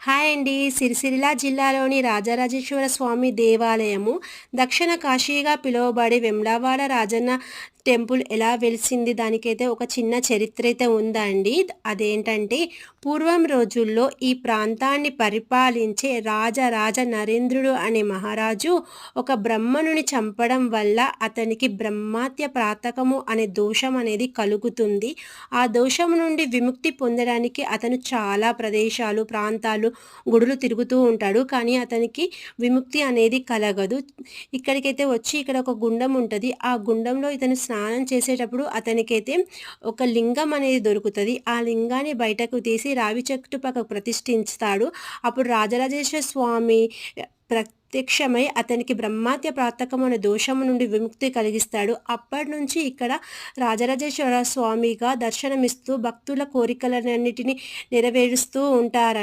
Hi అండి. సిరిసిల్ల జిల్లాలోని రాజరాజేశ్వర స్వామి దేవాలయము దక్షిణ కాశీగా పిలువబడే వేములవాడ రాజన్న టెంపుల్ ఎలా వెలిసింది, దానికైతే ఒక చిన్న చరిత్ర అయితే ఉందండి. అదేంటంటే పూర్వం రోజుల్లో ఈ ప్రాంతాన్ని పరిపాలించే రాజరాజ నరేంద్రుడు అనే మహారాజు ఒక బ్రహ్మణుని చంపడం వల్ల అతనికి బ్రహ్మత్య ప్రాతకము అనే దోషం అనేది కలుగుతుంది. ఆ దోషం నుండి విముక్తి పొందడానికి అతను చాలా ప్రదేశాలు, ప్రాంతాలు, గుడులు తిరుగుతూ ఉంటాడు. కానీ అతనికి విముక్తి అనేది కలగదు. ఇక్కడికైతే వచ్చి ఇక్కడ ఒక గుండం ఉంటది. ఆ గుండంలో ఇతను స్నానం చేసేటప్పుడు అతనికైతే ఒక లింగం అనేది దొరుకుతది. ఆ లింగాన్ని బయటకు తీసి రావి చెట్టు పక్కకు ప్రతిష్ఠిస్తాడు. అప్పుడు రాజరాజేశ్వర స్వామి ప్రత్యక్షమై అతనికి బ్రహ్మత్య ప్రాతకం అనే దోషము నుండి విముక్తి కలిగిస్తాడు. అప్పటినుంచి ఇక్కడ రాజరాజేశ్వర స్వామిగా దర్శనమిస్తూ భక్తుల కోరికలన్నిటిని నెరవేరుస్తూ ఉంటారండి.